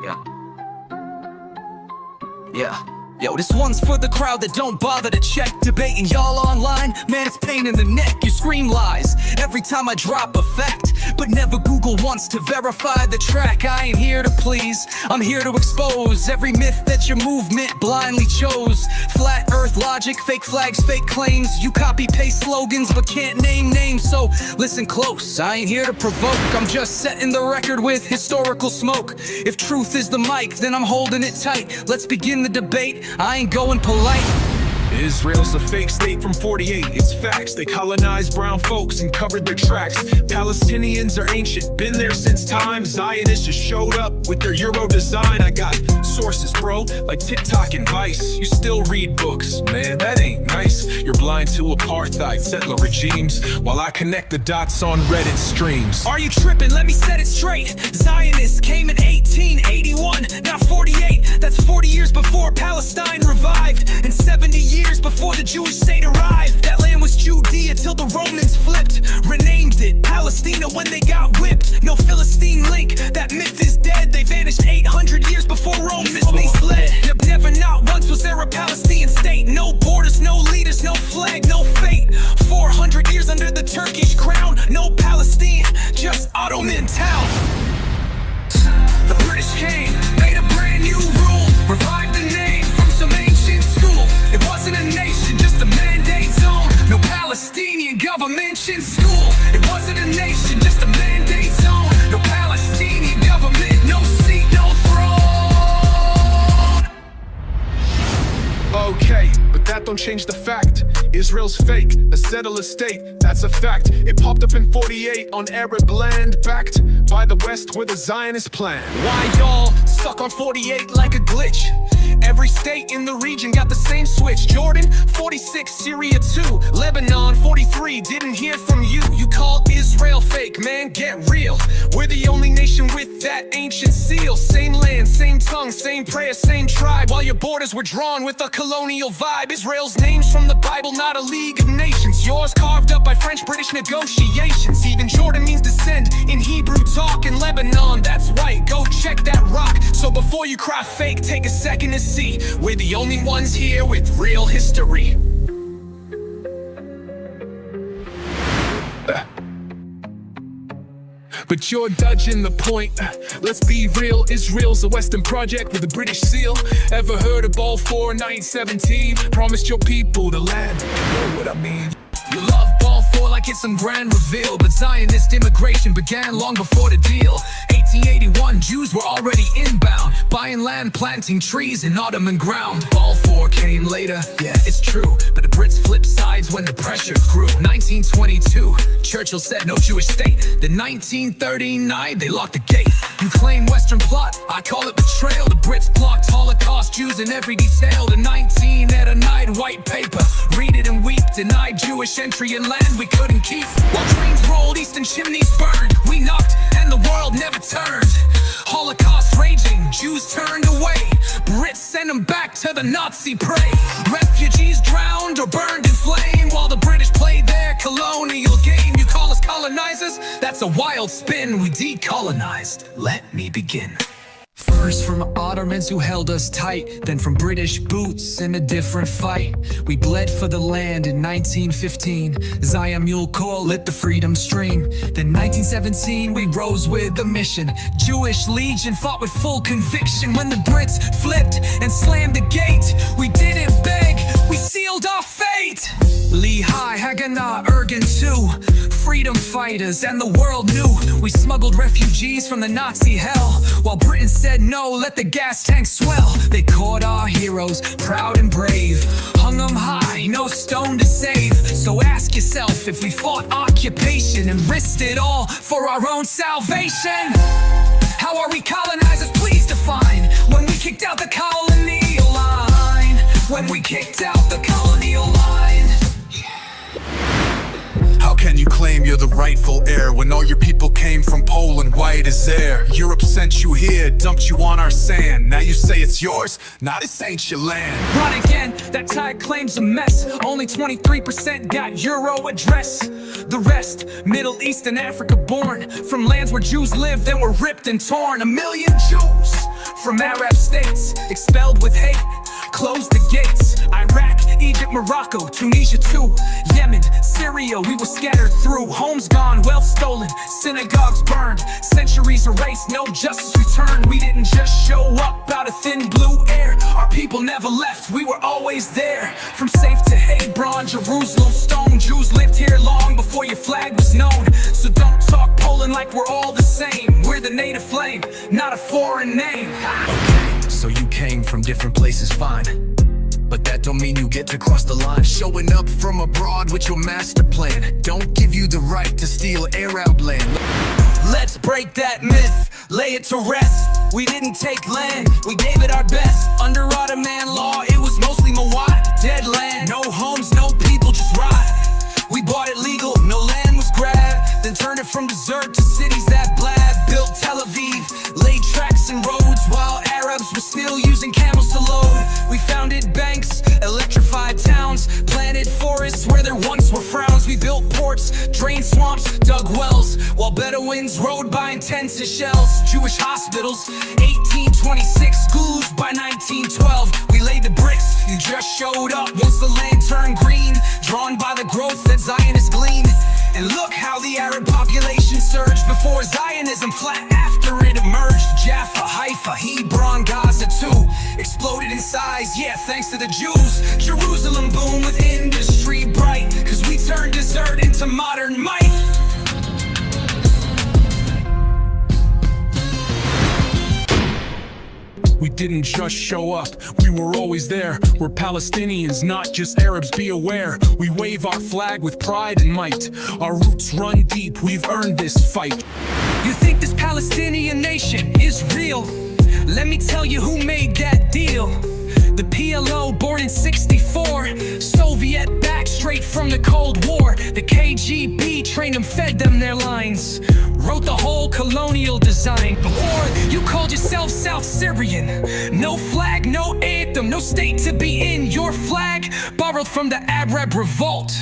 Yeah. Yeah. Yo, this one's for the crowd that don't bother to check. Debating y'all online, man, it's pain in the neck. You scream lies every time I drop a fact, but never Google once to verify the track. I ain't here to please, I'm here to expose every myth that your movement blindly chose. Flat earth logic, fake flags, fake claims. You copy paste slogans but can't name names, so listen close. I ain't here to provoke, I'm just setting the record with historical smoke. If truth is the mic, then I'm holding it tight. Let's begin the debate, I ain't going polite. Israel's a fake state from 48, it's facts. They colonized brown folks and covered their tracks. Palestinians are ancient, been there since time. Zionists just showed up with their Euro design. I got sources, bro, like TikTok and Vice. You still read books, man, that ain't nice. You're blind to apartheid, settler regimes, while I connect the dots on Reddit streams. Are you tripping? Let me set it straight. Zionists came in 1881, not 48. That's 40 years before Palestine revived, and 70 years before the Jewish state arrived. That land was Judea till the Romans flipped, renamed it Palestina when they got whipped. No Philistine link, that myth is dead. They vanished 800 years before Rome misled. Never, not once was there a Palestinian state. No borders, no leaders, no flag, no fate. 400 years under the Turkish crown. No Palestine, just Ottoman town. The British came, made a brand new rule, revived the name from some ancient school. It wasn't a nation, just a mandate zone. No Palestinian government in school. It wasn't a nation, just a mandate zone. No Palestinian government, no seat, no throne. Okay, but that don't change the fact. Israel's fake, a settler state, that's a fact. It popped up in 48 on Arab land, backed by the West with a Zionist plan. Why y'all stuck on 48 like a glitch? Every state in the region got the same switch. Jordan, 46, Syria 2, Lebanon, 43, didn't hear from you. You call Israel fake, man, get real. We're the only nation with that ancient seal. Same land, same tongue, same prayer, same tribe. While your borders were drawn with a colonial vibe. Israel's name's from the Bible, not a League of Nations. Yours carved up by French-British negotiations. Even Jordan means descend in Hebrew talk. In Lebanon, that's white, go check that rock. So before you cry fake, take a second to see we're the only ones here with real history. But you're dodging the point. Let's be real, Israel's a Western project with a British seal. Ever heard of Balfour 1917? Promised your people the land. You know what I mean? You love Balfour like it's some grand reveal, but Zionist immigration began long before the deal. 1881, Jews were already inbound, buying land, planting trees in Ottoman ground. Balfour came later, yeah, it's true, but the Brits flipped sides when the pressure grew. 1922, Churchill said no Jewish state. Then 1939, they locked the gate. You claim Western plot, I call it betrayal. The Brits blocked Holocaust, Jews in every detail. The 1989 white paper, read it and weep. Denied Jewish entry in land we couldn't keep. While trains rolled, eastern chimneys burned, we knocked and the world never turned. Holocaust raging, Jews turned away. Brits sent them back to the Nazi prey. Refugees drowned or burned in flame while the British played their colonial game. You call us colonizers? That's a wild spin. We decolonized. Let me begin. First from Ottomans who held us tight, then from British boots in a different fight. We bled for the land in 1915. Zion Mule Corps lit the freedom stream. Then 1917 we rose with a mission. Jewish Legion fought with full conviction. When the Brits flipped and slammed the gate, we didn't beg, we sealed our fate. Lehigh, Haganah, Ergen too. Freedom fighters and the world knew. We smuggled refugees from the Nazi hell, while Britain said no, let the gas tank swell. They caught our heroes, proud and brave, hung them high, no stone to save. So ask yourself if we fought occupation and risked it all for our own salvation. How are we colonizers? Please define. When we kicked out the colonial line. When we kicked out the colonial line. How can you claim you're the rightful heir when all your people came from Poland white as air? Europe sent you here, dumped you on our sand. Now you say it's yours? Nah, this ain't your land. Run again, that tide claims a mess. Only 23% got Euro address. The rest, Middle East and Africa born, from lands where Jews lived and were ripped and torn. 1 million Jews from Arab states, expelled with hate, closed the gates. Iraq, Egypt, Morocco, Tunisia too, Yemen, Syria, we were scattered through. Homes gone, wealth stolen, synagogues burned, centuries erased, no justice returned. We didn't just show up out of thin blue air. Our people never left, we were always there. From Safe to Hebron, Jerusalem stone, Jews lived here long before your flag was known. So don't talk Poland like we're all the same. We're the native flame, not a foreign name. Okay, so you came from different places, fine, but that don't mean you get to cross the line. Showing up from abroad with your master plan don't give you the right to steal Arab land. Let's break that myth, lay it to rest. We didn't take land, we gave it our best. Under Ottoman law, it was mostly Mawat, dead land. No homes, no people, just rot. We bought it legal, no land was grabbed, then turned it from desert to cities that blab. Built Tel Aviv, laid tracks and roads, while Arabs were still using camels to load. We founded banks, electrified towns, planted forests where there once were frowns. We built ports, drained swamps, dug wells, while Bedouins rode by in tents and shells. Jewish hospitals, 1826, schools by 1912. We laid the bricks, you just showed up once the land turned green, drawn by the growth that Zionists gleaned. And look how the Arab population surged before Zionism, flat after it emerged. Jaffa, Haifa, Hebron, Gaza too, exploded in size, yeah, thanks to the Jews. Jerusalem boom with industry bright, cause we turned desert into modern might. We didn't just show up, we were always there. We're Palestinians, not just Arabs, be aware. We wave our flag with pride and might. Our roots run deep, we've earned this fight. You think this Palestinian nation is real? Let me tell you who made that deal. The PLO, born in '64, Soviet backed straight from the Cold War. The KGB trained them, fed them their lines, wrote the whole colonial design. Before you called yourself South Syrian, no flag, no anthem, no state to be in. Your flag borrowed from the Arab revolt,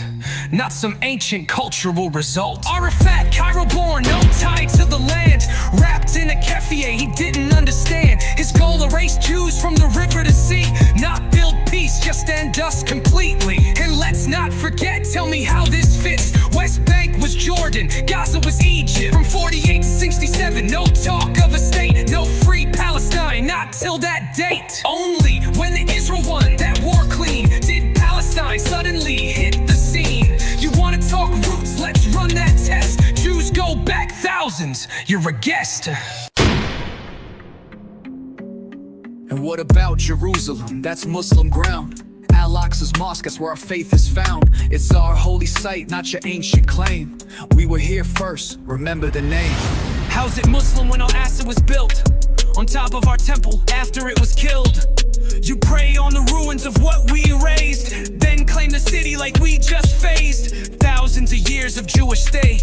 not some ancient cultural result. Arafat, Cairo born, no tie to the land, wrapped in a keffiyeh he didn't understand. His goal, erase Jews from the river to sea, not build peace, just end us completely. And let's not forget, tell me how this fits. West Bank was Jordan, Gaza was Egypt. From 48 to 67, no talk of a state, no free Palestine, not till that date. Only when the Israel won that war clean did Palestine suddenly hit the scene. You wanna talk roots, let's run that test. Jews go back thousands, you're a guest. And what about Jerusalem? That's Muslim ground. Al-Aqsa's mosque, that's where our faith is found. It's our holy site, not your ancient claim. We were here first, remember the name. How's it Muslim when Al-Aqsa was built on top of our temple after it was killed? You pray on the ruins of what we erased, then claim the city like we just phased. Thousands of years of Jewish stay,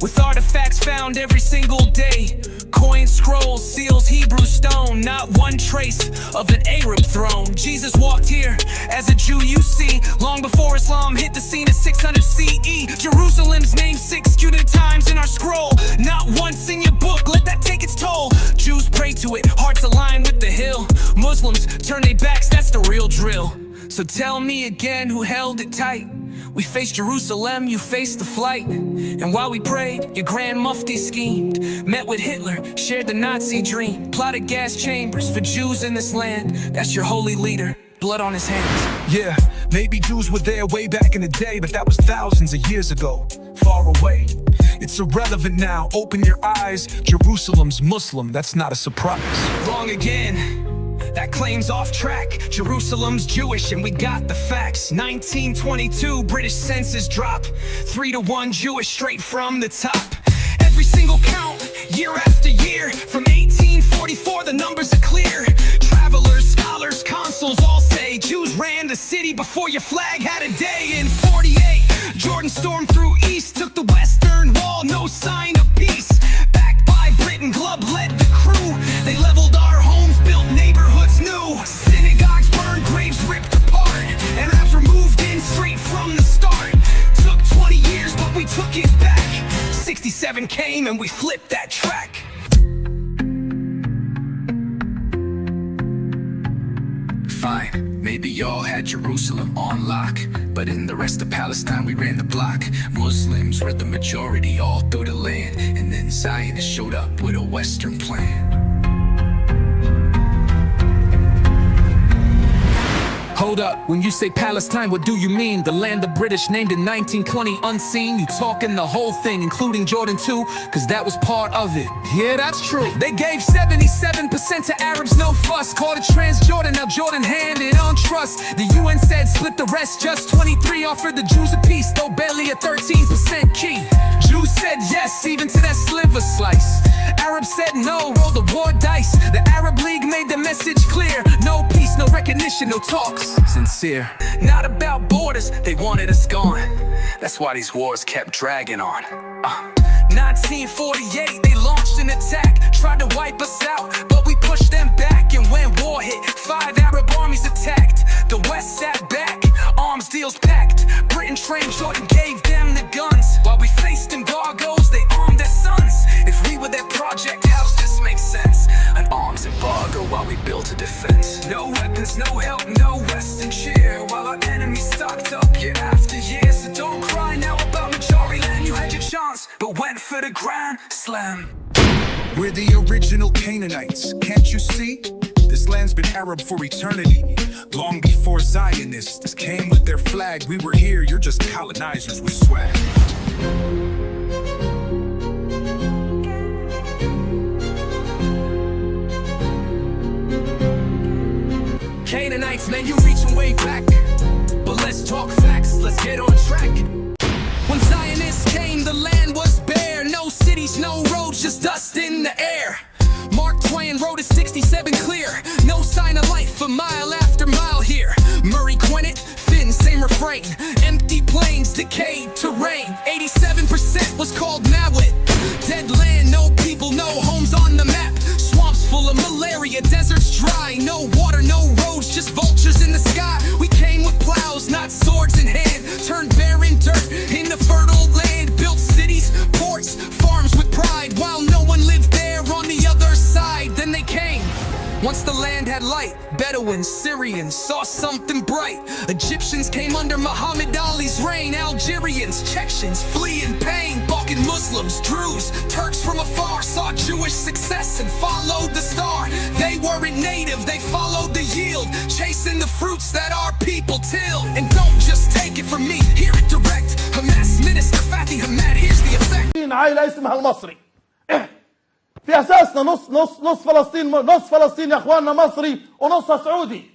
with artifacts found every single day. Coins, scrolls, seals, Hebrew stone, not one trace of an Arab throne. Jesus walked here as a Jew, you see, long before Islam hit the scene in 600 CE. Jerusalem's named 6 Cuneiform times in our scroll, not once in your book, let that take its toll. Jews pray to it, hearts align with the hill. Muslims turn their backs, that's the real drill. So tell me again who held it tight. We faced Jerusalem, you faced the flight. And while we prayed, your Grand Mufti schemed, met with Hitler, shared the Nazi dream, plotted gas chambers for Jews in this land. That's your holy leader, blood on his hands. Yeah, maybe Jews were there way back in the day, but that was thousands of years ago, far away. It's irrelevant now, open your eyes. Jerusalem's Muslim, that's not a surprise. Wrong again. That claim's off track. Jerusalem's Jewish and we got the facts. 1922, British census drop, 3-to-1 Jewish straight from the top. Every single count, year after year. From 1844, the numbers are clear. Travelers, scholars, consuls all say Jews ran the city before your flag had a day. In 48, Jordan stormed through east, took the western wall, no sign of peace. Backed by Britain, Glub led the crew. They leveled our homes, built neighborhoods new. Synagogues burned, graves ripped apart, and Arabs were moved in straight from the start. Took 20 years, but we took it back. 67 came and we flipped that track. fine. Maybe y'all had Jerusalem on lock, but in the rest of Palestine we ran the block. Muslims were the majority all through the land, and then Zionists showed up with a Western plan. Hold up, when you say Palestine, what do you mean? The land the British named in 1920 unseen? You talking the whole thing, including Jordan too? Cause that was part of it. Yeah, that's true. They gave 77% to Arabs, no fuss. Called it Transjordan, now Jordan handed on trust. The UN said split the rest, just 23 offered the Jews a peace, though barely a 13% key. Jews said yes, even to that sliver slice. Arabs said no, roll the war dice. The Arab League made the message clear. No peace, no recognition, no talks. Sincere, not about borders, they wanted us gone. That's why these wars kept dragging on. 1948, they launched an attack, tried to wipe us out, but we pushed them back. And when war hit, 5 Arab armies attacked. The West sat back, arms deals packed. Britain trained Jordan, gave them the guns. While we faced embargoes, they armed their sons. If we were their project, how's this make sense? An arms embargo while we built a defense. No weapons, no help, no Western cheer, while our enemies stocked up year after year. So don't cry now about majority land. You had your chance, but went for the grand slam. We're the original Canaanites, can't you see? This land's been Arab for eternity. Long before Zionists came with their flag, we were here, you're just colonizers with swag. Canaanites, man, you reaching way back. But let's talk facts, let's get on track. When Zionists came, the land was bare. No cities, no roads, just dust in the air. Mark Twain wrote it 67 clear. No sign of life a mile after mile here. Murray Quennett, Finn, same refrain. Empty plains, decayed terrain. 87% was called Mawit. Dead land, no people, no homes on the map. Swamps full of malaria, deserts dry. No water, no roads, just vultures in the sky. We came with plows, not swords in hand. Turned barren dirt into fertile land. Built cities, ports, farms with pride, while no one lived there on the other side. Then they came. Once the land had light, Bedouins, Syrians saw something bright. Egyptians came under Muhammad Ali's reign. Algerians, Chechens, flee in pain. Balkan Muslims, Druze, Turks from afar saw Jewish success and followed the star. They weren't native, they followed the yield, chasing the fruits that our people tilled. And don't just take it from me, hear it direct. Hamas Minister Fathi Hamad, here's the effect. عائلة اسمها المصري. في أساسنا نص فلسطين يا أخواننا مصري ونصها سعودي.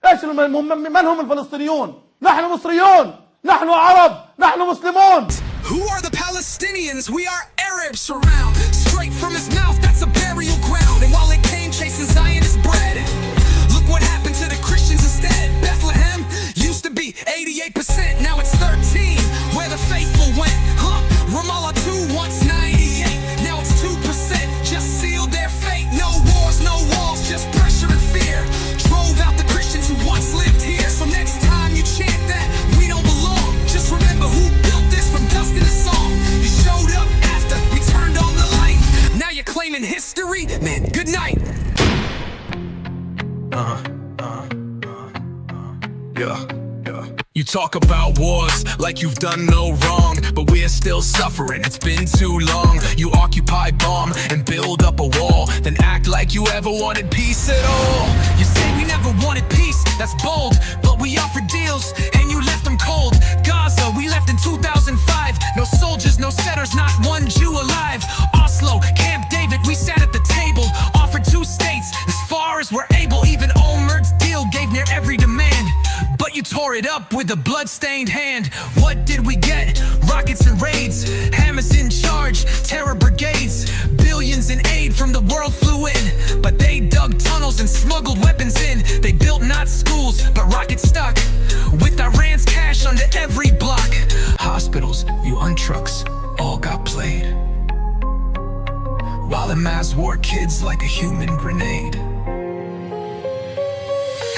إيش من هم الفلسطينيون؟ نحن مصريون، نحن عرب، نحن مسلمون. Who are the Palestinians? We are Arabs surround. Straight from his mouth, that's a burial ground. And while it came chasing Zionist bread, look what happened to the Christians instead. Bethlehem used to be 88%, now it's 13. Where the faithful went, huh? Ramallah 2 once 98, now it's 2%. Just sealed their fate. No wars, no walls, just pressure and fear. Drove out the Christians who once lived here. So next time you chant that we don't belong, just remember who built this from dust in a song. You showed up after we turned on the light. Now you're claiming history? Man, good night. Yeah. You talk about wars like you've done no wrong, but we're still suffering, it's been too long. You occupy, bomb, and build up a wall, then act like you ever wanted peace at all. You say we never wanted peace, that's bold, but we offered deals, and you left them cold. Gaza, we left in 2005, no soldiers, no setters, not one Jew alive. Oslo, Camp David, we sat at the table, offered 2 states, as far as we're able. Even Olmert's deal gave near every demand, but you tore it up with a blood-stained hand. What did we get? Rockets and raids, Hamas in charge, terror brigades. Billions in aid from the world flew in, but they dug tunnels and smuggled weapons in. They built not schools, but rockets stuck, with Iran's cash under every block. Hospitals, UN trucks, all got played, while Hamas wore kids like a human grenade.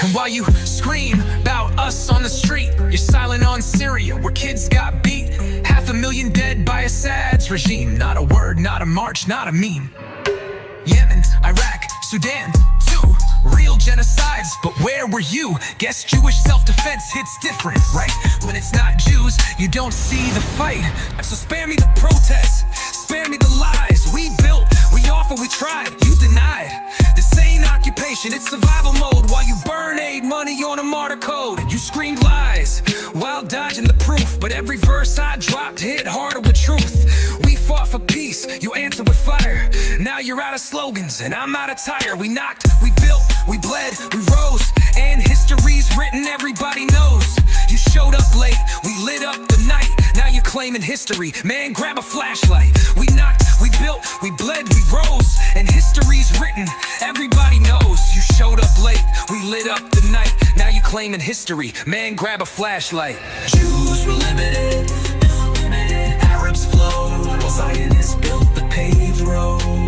And while you scream about us on the street, you're silent on Syria, where kids got beat. 500,000 dead by Assad's regime. Not a word, not a march, not a meme. Yemen, Iraq, Sudan, too. Real genocides, but where were you? Guess Jewish self-defense hits different, right? When it's not Jews, you don't see the fight. So spare me the protests, spare me the lies. We built, we offered, we tried, you denied. This ain't occupation, it's survival mode. While you burn aid money on a martyr code, you screamed lies while dodging the proof. But every verse I dropped hit harder with truth. We fought for peace, you answered with fire. Now you're out of slogans and I'm out of tire. We knocked, we built, we bled, we rose, and history's written, everybody knows. You showed up late, we lit up the night. Now you're claiming history, man, grab a flashlight. We knocked, we built, we bled, we rose, and history's written, everybody knows. You showed up late, we lit up the night. Now you're claiming history, man, grab a flashlight. Jews were limited, Arabs flowed, while Zionists built the paved road.